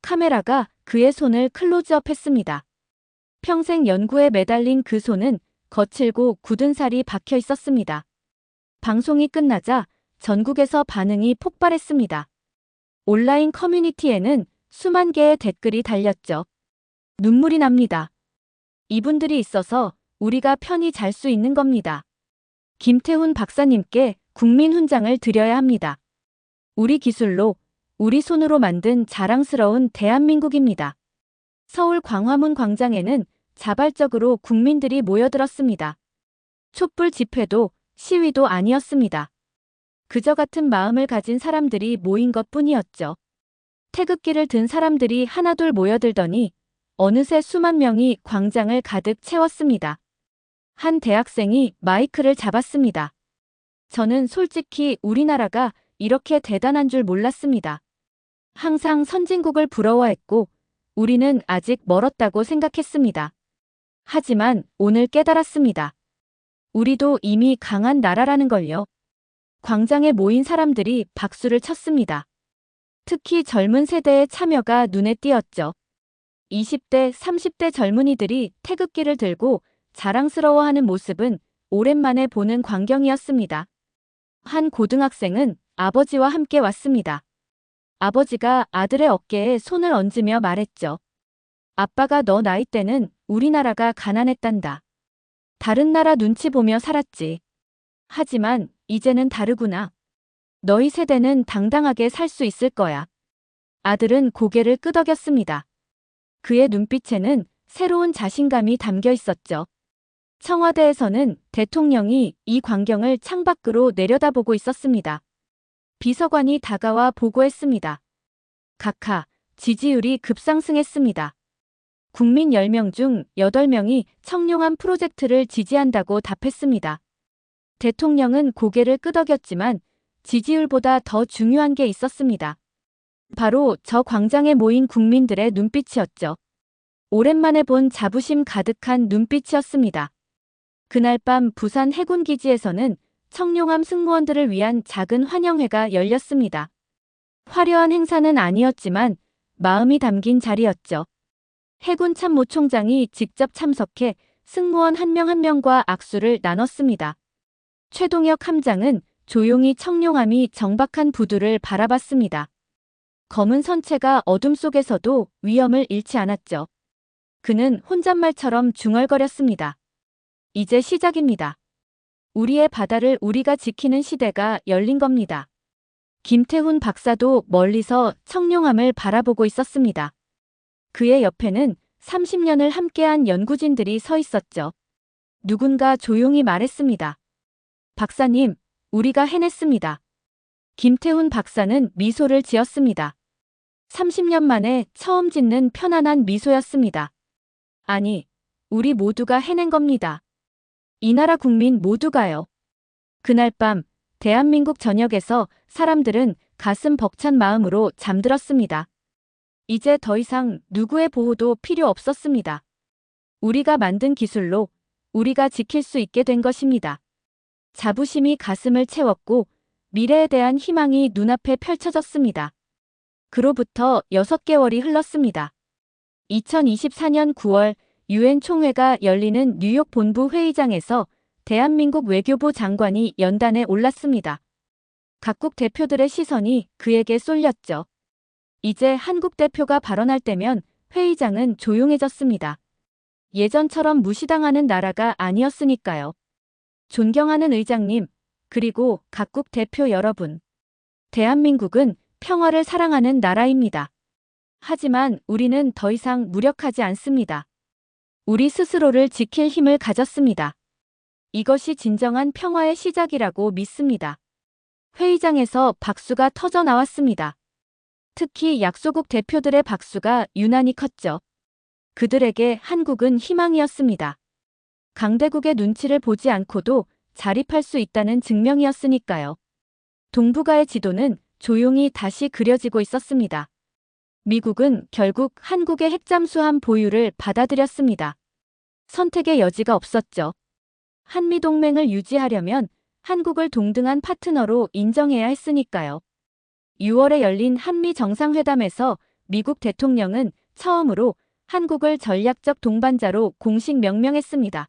카메라가 그의 손을 클로즈업했습니다. 평생 연구에 매달린 그 손은 거칠고 굳은 살이 박혀 있었습니다. 방송이 끝나자 전국에서 반응이 폭발했습니다. 온라인 커뮤니티에는 수만 개의 댓글이 달렸죠. 눈물이 납니다. 이분들이 있어서 우리가 편히 잘 수 있는 겁니다. 김태훈 박사님께 국민훈장을 드려야 합니다. 우리 기술로, 우리 손으로 만든 자랑스러운 대한민국입니다. 서울 광화문 광장에는 자발적으로 국민들이 모여들었습니다. 촛불 집회도 시위도 아니었습니다. 그저 같은 마음을 가진 사람들이 모인 것뿐이었죠. 태극기를 든 사람들이 하나둘 모여들더니 어느새 수만 명이 광장을 가득 채웠습니다. 한 대학생이 마이크를 잡았습니다. 저는 솔직히 우리나라가 이렇게 대단한 줄 몰랐습니다. 항상 선진국을 부러워했고 우리는 아직 멀었다고 생각했습니다. 하지만 오늘 깨달았습니다. 우리도 이미 강한 나라라는 걸요. 광장에 모인 사람들이 박수를 쳤습니다. 특히 젊은 세대의 참여가 눈에 띄었죠. 20대, 30대 젊은이들이 태극기를 들고 자랑스러워하는 모습은 오랜만에 보는 광경이었습니다. 한 고등학생은 아버지와 함께 왔습니다. 아버지가 아들의 어깨에 손을 얹으며 말했죠. 아빠가 너 나이 때는 우리나라가 가난했단다. 다른 나라 눈치 보며 살았지. 하지만 이제는 다르구나. 너희 세대는 당당하게 살 수 있을 거야. 아들은 고개를 끄덕였습니다. 그의 눈빛에는 새로운 자신감이 담겨 있었죠. 청와대에서는 대통령이 이 광경을 창밖으로 내려다보고 있었습니다. 비서관이 다가와 보고했습니다. 각하, 지지율이 급상승했습니다. 국민 10명 중 8명이 청룡암 프로젝트를 지지한다고 답했습니다. 대통령은 고개를 끄덕였지만 지지율보다 더 중요한 게 있었습니다. 바로 저 광장에 모인 국민들의 눈빛이었죠. 오랜만에 본 자부심 가득한 눈빛이었습니다. 그날 밤 부산 해군기지에서는 청룡암 승무원들을 위한 작은 환영회가 열렸습니다. 화려한 행사는 아니었지만 마음이 담긴 자리였죠. 해군 참모총장이 직접 참석해 승무원 한 명 한 명과 악수를 나눴습니다. 최동혁 함장은 조용히 청룡암이 정박한 부두를 바라봤습니다. 검은 선체가 어둠 속에서도 위험을 잃지 않았죠. 그는 혼잣말처럼 중얼거렸습니다. 이제 시작입니다. 우리의 바다를 우리가 지키는 시대가 열린 겁니다. 김태훈 박사도 멀리서 청룡암을 바라보고 있었습니다. 그의 옆에는 30년을 함께한 연구진들이 서 있었죠. 누군가 조용히 말했습니다. 박사님, 우리가 해냈습니다. 김태훈 박사는 미소를 지었습니다. 30년 만에 처음 짓는 편안한 미소였습니다. 아니, 우리 모두가 해낸 겁니다. 이 나라 국민 모두가요. 그날 밤 대한민국 전역에서 사람들은 가슴 벅찬 마음으로 잠들었습니다. 이제 더 이상 누구의 보호도 필요 없었습니다. 우리가 만든 기술로 우리가 지킬 수 있게 된 것입니다. 자부심이 가슴을 채웠고 미래에 대한 희망이 눈앞에 펼쳐졌습니다. 그로부터 6개월이 흘렀습니다. 2024년 9월 유엔 총회가 열리는 뉴욕 본부 회의장에서 대한민국 외교부 장관이 연단에 올랐습니다. 각국 대표들의 시선이 그에게 쏠렸죠. 이제 한국 대표가 발언할 때면 회의장은 조용해졌습니다. 예전처럼 무시당하는 나라가 아니었으니까요. 존경하는 의장님, 그리고 각국 대표 여러분. 대한민국은 평화를 사랑하는 나라입니다. 하지만 우리는 더 이상 무력하지 않습니다. 우리 스스로를 지킬 힘을 가졌습니다. 이것이 진정한 평화의 시작이라고 믿습니다. 회의장에서 박수가 터져 나왔습니다. 특히 약소국 대표들의 박수가 유난히 컸죠. 그들에게 한국은 희망이었습니다. 강대국의 눈치를 보지 않고도 자립할 수 있다는 증명이었으니까요. 동북아의 지도는 조용히 다시 그려지고 있었습니다. 미국은 결국 한국의 핵잠수함 보유를 받아들였습니다. 선택의 여지가 없었죠. 한미동맹을 유지하려면 한국을 동등한 파트너로 인정해야 했으니까요. 6월에 열린 한미 정상회담에서 미국 대통령은 처음으로 한국을 전략적 동반자로 공식 명명했습니다.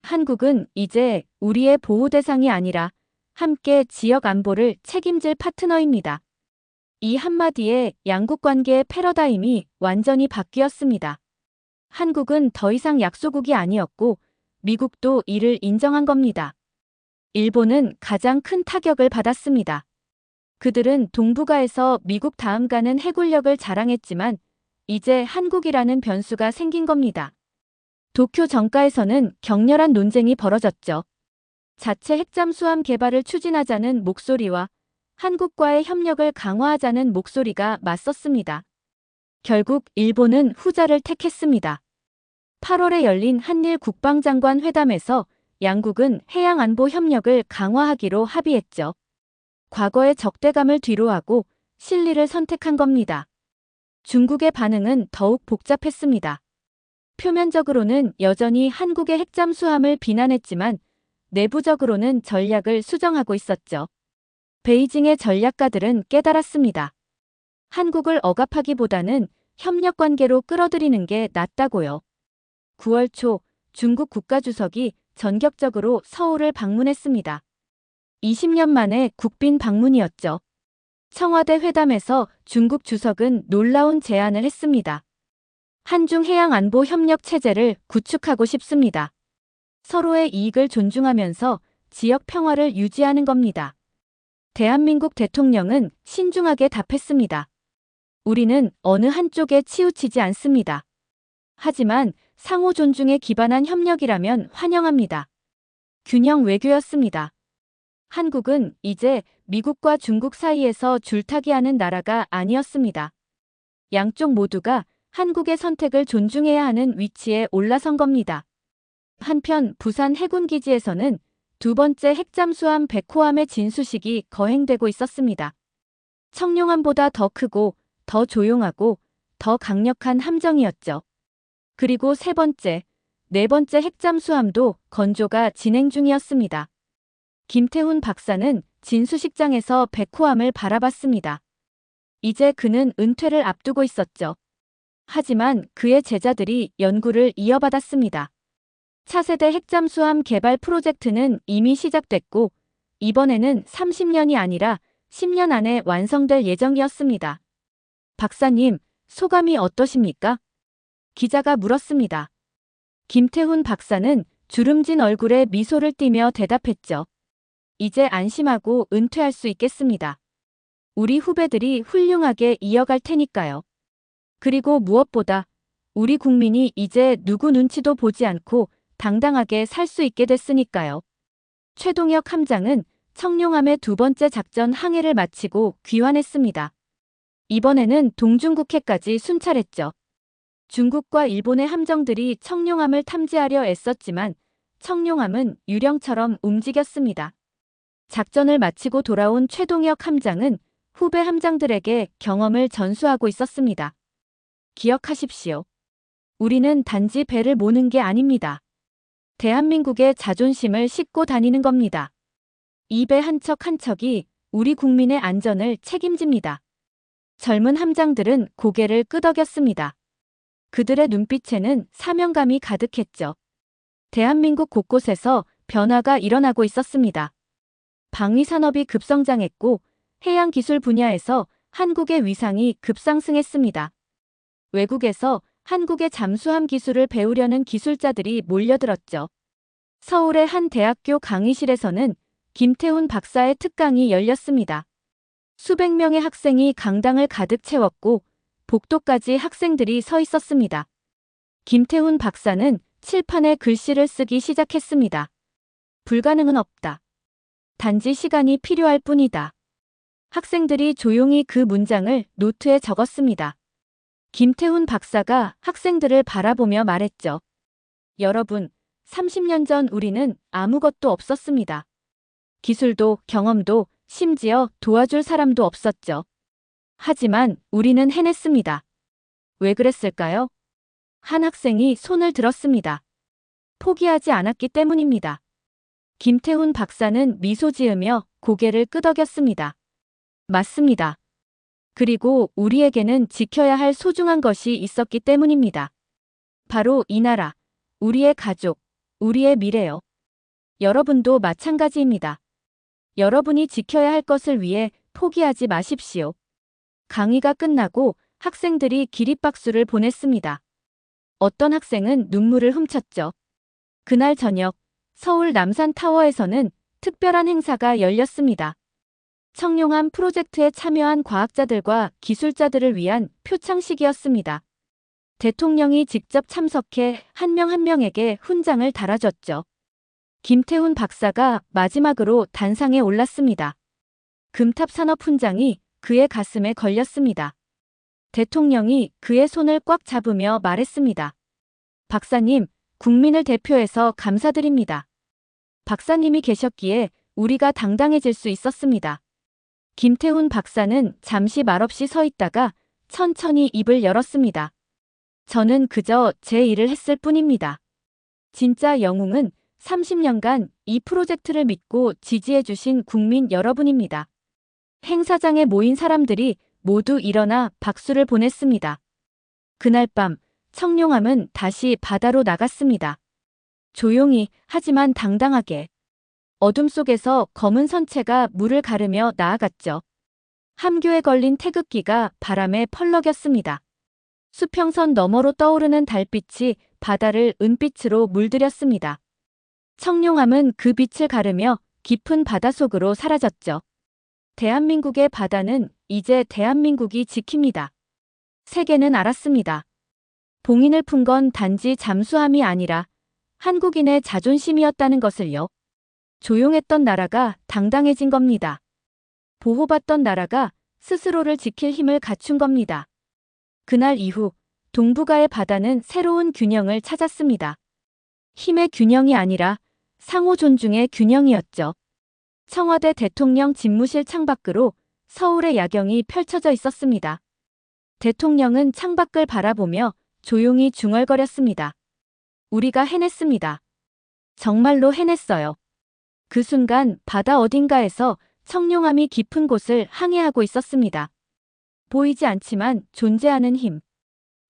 한국은 이제 우리의 보호 대상이 아니라 함께 지역 안보를 책임질 파트너입니다. 이 한마디에 양국 관계의 패러다임이 완전히 바뀌었습니다. 한국은 더 이상 약소국이 아니었고 미국도 이를 인정한 겁니다. 일본은 가장 큰 타격을 받았습니다. 그들은 동북아에서 미국 다음 가는 해군력을 자랑했지만 이제 한국이라는 변수가 생긴 겁니다. 도쿄 정가에서는 격렬한 논쟁이 벌어졌죠. 자체 핵잠수함 개발을 추진하자는 목소리와 한국과의 협력을 강화하자는 목소리가 맞섰습니다. 결국 일본은 후자를 택했습니다. 8월에 열린 한일 국방장관 회담에서 양국은 해양안보 협력을 강화하기로 합의했죠. 과거의 적대감을 뒤로하고 실리를 선택한 겁니다. 중국의 반응은 더욱 복잡했습니다. 표면적으로는 여전히 한국의 핵잠수함을 비난했지만 내부적으로는 전략을 수정하고 있었죠. 베이징의 전략가들은 깨달았습니다. 한국을 억압하기보다는 협력 관계로 끌어들이는 게 낫다고요. 9월 초 중국 국가주석이 전격적으로 서울을 방문했습니다. 20년 만에 국빈 방문이었죠. 청와대 회담에서 중국 주석은 놀라운 제안을 했습니다. 한중 해양안보 협력 체제를 구축하고 싶습니다. 서로의 이익을 존중하면서 지역 평화를 유지하는 겁니다. 대한민국 대통령은 신중하게 답했습니다. 우리는 어느 한쪽에 치우치지 않습니다. 하지만 상호 존중에 기반한 협력이라면 환영합니다. 균형 외교였습니다. 한국은 이제 미국과 중국 사이에서 줄타기하는 나라가 아니었습니다. 양쪽 모두가 한국의 선택을 존중해야 하는 위치에 올라선 겁니다. 한편 부산 해군기지에서는 두 번째 핵잠수함 백호함의 진수식이 거행되고 있었습니다. 청룡함보다 더 크고 더 조용하고 더 강력한 함정이었죠. 그리고 세 번째, 네 번째 핵잠수함도 건조가 진행 중이었습니다. 김태훈 박사는 진수식장에서 백호함을 바라봤습니다. 이제 그는 은퇴를 앞두고 있었죠. 하지만 그의 제자들이 연구를 이어받았습니다. 차세대 핵잠수함 개발 프로젝트는 이미 시작됐고 이번에는 30년이 아니라 10년 안에 완성될 예정이었습니다. 박사님, 소감이 어떠십니까? 기자가 물었습니다. 김태훈 박사는 주름진 얼굴에 미소를 띠며 대답했죠. 이제 안심하고 은퇴할 수 있겠습니다. 우리 후배들이 훌륭하게 이어갈 테니까요. 그리고 무엇보다 우리 국민이 이제 누구 눈치도 보지 않고 당당하게 살 수 있게 됐으니까요. 최동혁 함장은 청룡함의 두 번째 작전 항해를 마치고 귀환했습니다. 이번에는 동중국해까지 순찰했죠. 중국과 일본의 함정들이 청룡함을 탐지하려 애썼지만 청룡함은 유령처럼 움직였습니다. 작전을 마치고 돌아온 최동혁 함장은 후배 함장들에게 경험을 전수하고 있었습니다. 기억하십시오. 우리는 단지 배를 모는 게 아닙니다. 대한민국의 자존심을 싣고 다니는 겁니다. 이 배 한 척 한 척이 우리 국민의 안전을 책임집니다. 젊은 함장들은 고개를 끄덕였습니다. 그들의 눈빛에는 사명감이 가득했죠. 대한민국 곳곳에서 변화가 일어나고 있었습니다. 방위산업이 급성장했고 해양기술 분야에서 한국의 위상이 급상승했습니다. 외국에서 한국의 잠수함 기술을 배우려는 기술자들이 몰려들었죠. 서울의 한 대학교 강의실에서는 김태훈 박사의 특강이 열렸습니다. 수백 명의 학생이 강당을 가득 채웠고 복도까지 학생들이 서 있었습니다. 김태훈 박사는 칠판에 글씨를 쓰기 시작했습니다. 불가능은 없다. 단지 시간이 필요할 뿐이다. 학생들이 조용히 그 문장을 노트에 적었습니다. 김태훈 박사가 학생들을 바라보며 말했죠. 여러분, 30년 전 우리는 아무것도 없었습니다. 기술도 경험도 심지어 도와줄 사람도 없었죠. 하지만 우리는 해냈습니다. 왜 그랬을까요? 한 학생이 손을 들었습니다. 포기하지 않았기 때문입니다. 김태훈 박사는 미소 지으며 고개를 끄덕였습니다. 맞습니다. 그리고 우리에게는 지켜야 할 소중한 것이 있었기 때문입니다. 바로 이 나라, 우리의 가족, 우리의 미래요. 여러분도 마찬가지입니다. 여러분이 지켜야 할 것을 위해 포기하지 마십시오. 강의가 끝나고 학생들이 기립박수를 보냈습니다. 어떤 학생은 눈물을 훔쳤죠. 그날 저녁, 서울 남산타워에서는 특별한 행사가 열렸습니다. 청룡함 프로젝트에 참여한 과학자들과 기술자들을 위한 표창식이었습니다. 대통령이 직접 참석해 한 명 한 명에게 훈장을 달아줬죠. 김태훈 박사가 마지막으로 단상에 올랐습니다. 금탑 산업 훈장이 그의 가슴에 걸렸습니다. 대통령이 그의 손을 꽉 잡으며 말했습니다. 박사님, 국민을 대표해서 감사드립니다. 박사님이 계셨기에 우리가 당당해질 수 있었습니다. 김태훈 박사는 잠시 말없이 서 있다가 천천히 입을 열었습니다. 저는 그저 제 일을 했을 뿐입니다. 진짜 영웅은 30년간 이 프로젝트를 믿고 지지해주신 국민 여러분입니다. 행사장에 모인 사람들이 모두 일어나 박수를 보냈습니다. 그날 밤 청룡함은 다시 바다로 나갔습니다. 조용히 하지만 당당하게. 어둠 속에서 검은 선체가 물을 가르며 나아갔죠. 함교에 걸린 태극기가 바람에 펄럭였습니다. 수평선 너머로 떠오르는 달빛이 바다를 은빛으로 물들였습니다. 청룡함은 그 빛을 가르며 깊은 바닷속으로 사라졌죠. 대한민국의 바다는 이제 대한민국이 지킵니다. 세계는 알았습니다. 봉인을 푼 건 단지 잠수함이 아니라 한국인의 자존심이었다는 것을요. 조용했던 나라가 당당해진 겁니다. 보호받던 나라가 스스로를 지킬 힘을 갖춘 겁니다. 그날 이후 동북아의 바다는 새로운 균형을 찾았습니다. 힘의 균형이 아니라 상호 존중의 균형이었죠. 청와대 대통령 집무실 창밖으로 서울의 야경이 펼쳐져 있었습니다. 대통령은 창밖을 바라보며 조용히 중얼거렸습니다. 우리가 해냈습니다. 정말로 해냈어요. 그 순간 바다 어딘가에서 청룡함이 깊은 곳을 항해하고 있었습니다. 보이지 않지만 존재하는 힘.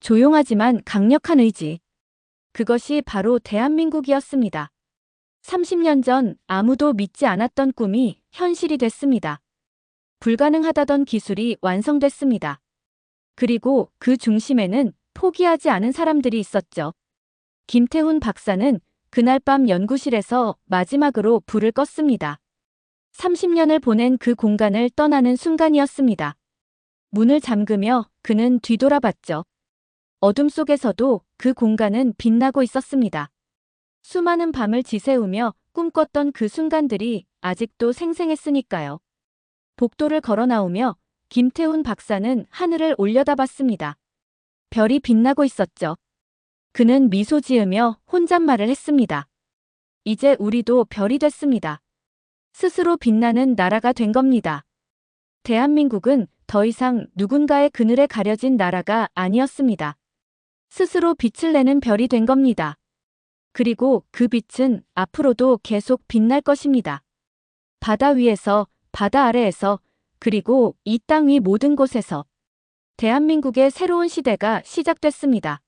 조용하지만 강력한 의지. 그것이 바로 대한민국이었습니다. 30년 전 아무도 믿지 않았던 꿈이 현실이 됐습니다. 불가능하다던 기술이 완성됐습니다. 그리고 그 중심에는 포기하지 않은 사람들이 있었죠. 김태훈 박사는 그날 밤 연구실에서 마지막으로 불을 껐습니다. 30년을 보낸 그 공간을 떠나는 순간이었습니다. 문을 잠그며 그는 뒤돌아봤죠. 어둠 속에서도 그 공간은 빛나고 있었습니다. 수많은 밤을 지새우며 꿈꿨던 그 순간들이 아직도 생생했으니까요. 복도를 걸어 나오며 김태훈 박사는 하늘을 올려다봤습니다. 별이 빛나고 있었죠. 그는 미소 지으며 혼잣말을 했습니다. 이제 우리도 별이 됐습니다. 스스로 빛나는 나라가 된 겁니다. 대한민국은 더 이상 누군가의 그늘에 가려진 나라가 아니었습니다. 스스로 빛을 내는 별이 된 겁니다. 그리고 그 빛은 앞으로도 계속 빛날 것입니다. 바다 위에서, 바다 아래에서, 그리고 이 땅 위 모든 곳에서 대한민국의 새로운 시대가 시작됐습니다.